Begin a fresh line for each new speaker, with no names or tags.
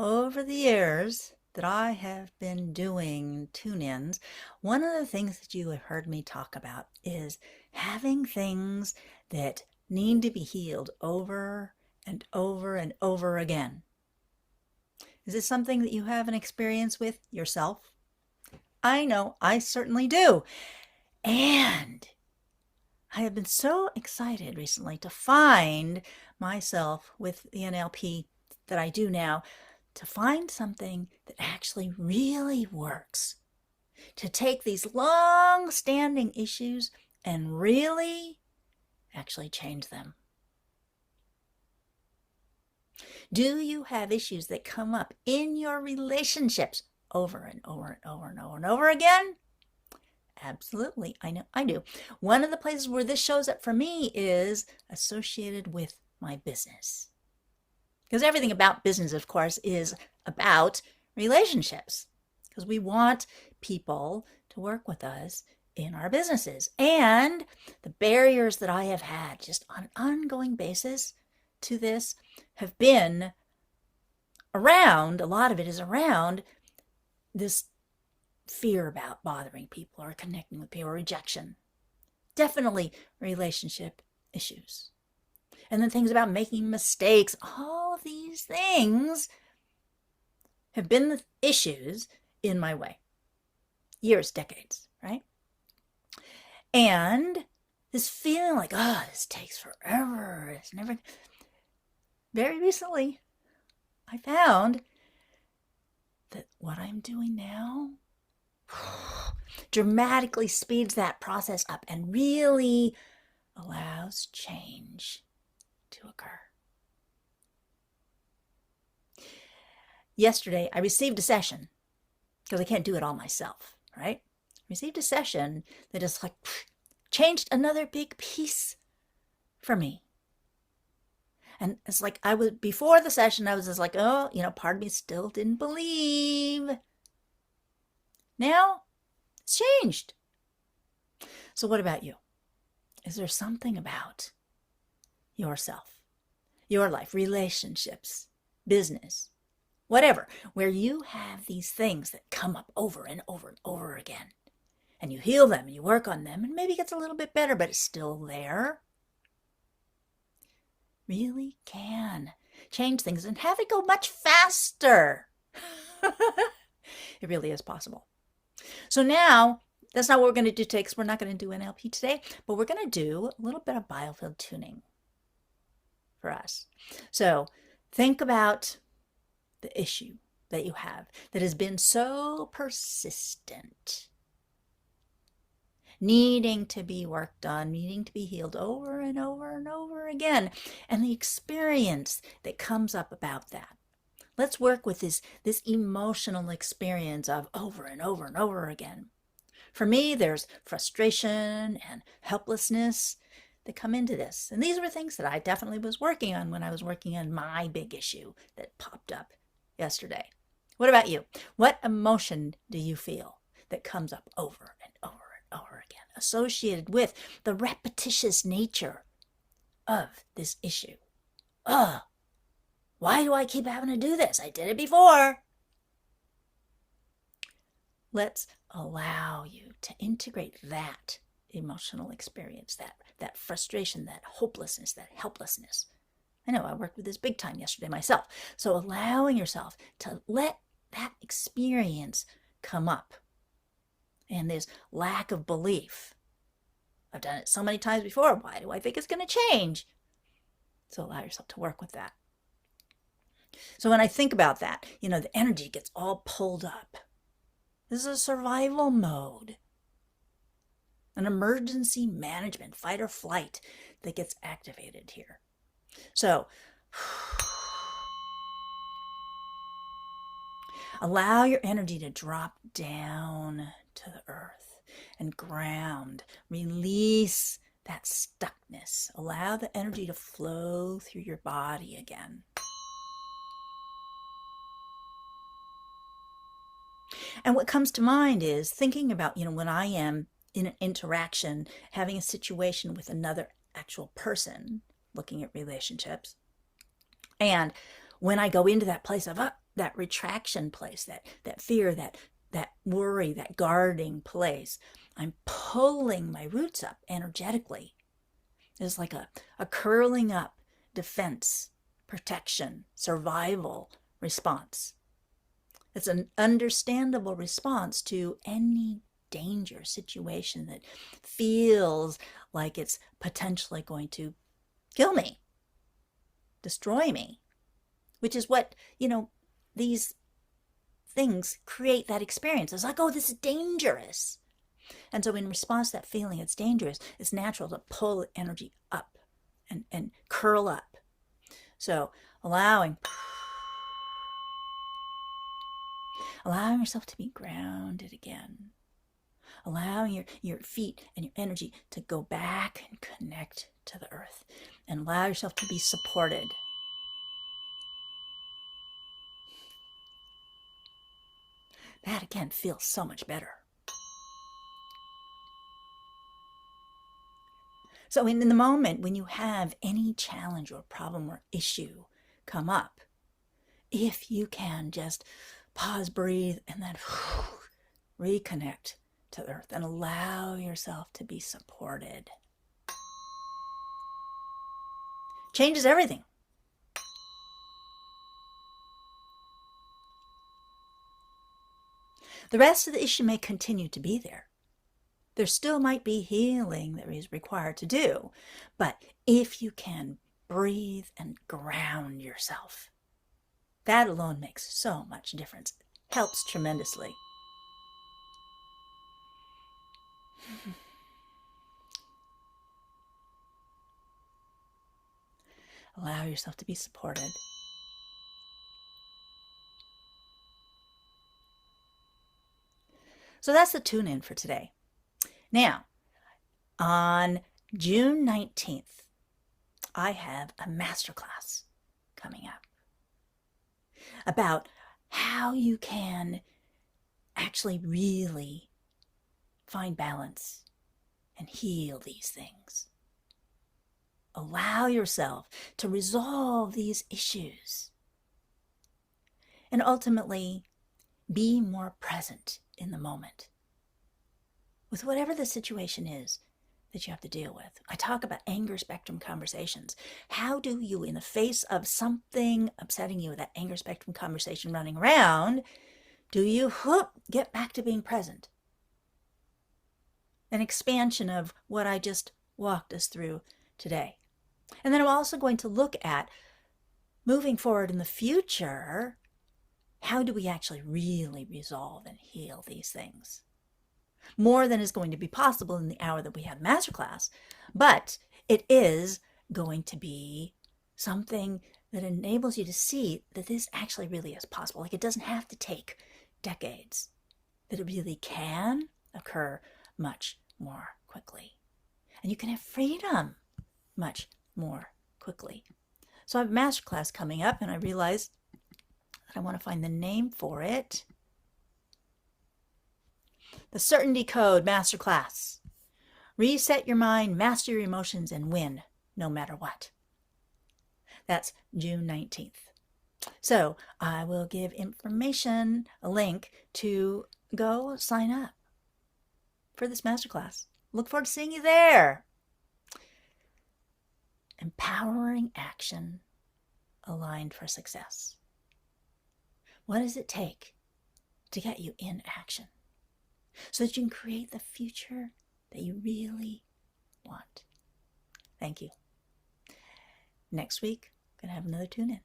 over the years that I have been doing tune-ins, one of the things that you have heard me talk about is having things that need to be healed over and over and over again. Is this something that you have an experience with yourself? I know I certainly do. And I have been so excited recently to find myself with the NLP that I do now, to find something that actually really works, to take these long-standing issues and really actually change them. Do you have issues that come up in your relationships over and over and over and over and over again? Absolutely, I know I do. One of the places where this shows up for me is associated with my business. Because everything about business, of course, is about relationships. Because we want people to work with us in our businesses. And the barriers that I have had just on an ongoing basis to this have been around, a lot of it is around this fear about bothering people or connecting with people, or rejection. Definitely relationship issues. And then things about making mistakes. All of these things have been the issues in my way. Years, decades, right? And this feeling like, oh, this takes forever. It's never. Very recently, I found that what I'm doing now dramatically speeds that process up and really allows change to occur. Yesterday, I received a session, because I can't do it all myself, right? I received a session that just like changed another big piece for me. And it's like before the session, I was just like, oh, part of me still didn't believe. Now, it's changed. So what about you? Is there something about yourself, your life, relationships, business, whatever, where you have these things that come up over and over and over again, and you heal them and you work on them, and maybe it gets a little bit better, but it's still there? Really can change things and have it go much faster. It really is possible. So now, that's not what we're going to do today, because we're not going to do NLP today, but we're going to do a little bit of biofield tuning for us. So think about the issue that you have that has been so persistent, needing to be worked on, needing to be healed over and over and over again, and the experience that comes up about that. Let's work with this emotional experience of over and over and over again. For me, there's frustration and helplessness that come into this. And these were things that I definitely was working on when I was working on my big issue that popped up yesterday. What about you? What emotion do you feel that comes up over and over and over again, associated with the repetitious nature of this issue? Why do I keep having to do this? I did it before. Let's allow you to integrate that emotional experience, that frustration, that hopelessness, that helplessness. I know I worked with this big time yesterday myself. So allowing yourself to let that experience come up. And this lack of belief. I've done it so many times before. Why do I think it's going to change? So allow yourself to work with that. So when I think about that, the energy gets all pulled up. This is a survival mode. An emergency management, fight or flight, that gets activated here. So allow your energy to drop down to the earth and ground. Release that stuckness. Allow the energy to flow through your body again. And what comes to mind is thinking about, when I am in an interaction, having a situation with another actual person, looking at relationships. And when I go into that place of, that retraction place, that fear, that worry, that guarding place. I'm pulling my roots up energetically. It's like a curling up defense, protection, survival response. It's an understandable response to any danger situation that feels like it's potentially going to kill me, destroy me, which is what, these things create that experience. It's like, oh, this is dangerous. And so in response to that feeling it's dangerous, it's natural to pull energy up and curl up. So allowing yourself to be grounded again. Allowing your feet and your energy to go back and connect to the earth. And allow yourself to be supported. That again feels so much better. So in the moment when you have any challenge or problem or issue come up, if you can just pause, breathe, and then reconnect to the earth and allow yourself to be supported. Changes everything. The rest of the issue may continue to be there. There still might be healing that is required to do, but if you can breathe and ground yourself, that alone makes so much difference. Helps tremendously. Allow yourself to be supported. So that's the tune-in for today. Now, on June 19th, I have a masterclass coming up about how you can actually really find balance and heal these things. Allow yourself to resolve these issues and ultimately be more present in the moment with whatever the situation is that you have to deal with. I talk about anger spectrum conversations. How do you, in the face of something upsetting you, that anger spectrum conversation running around, do you get back to being present? An expansion of what I just walked us through today. And then I'm also going to look at, moving forward in the future, how do we actually really resolve and heal these things? More than is going to be possible in the hour that we have Masterclass, but it is going to be something that enables you to see that this actually really is possible. Like, it doesn't have to take decades, that it really can occur much more quickly. And you can have freedom much more quickly. So I have a Masterclass coming up, and I realized that I want to find the name for it. The Certainty Code Masterclass. Reset your mind, master your emotions, and win no matter what. That's June 19th. So I will give information, a link to go sign up for this masterclass. Look forward to seeing you there. Empowering action aligned for success. What does it take to get you in action so that you can create the future that you really want? Thank you. Next week, I'm going to have another tune-in.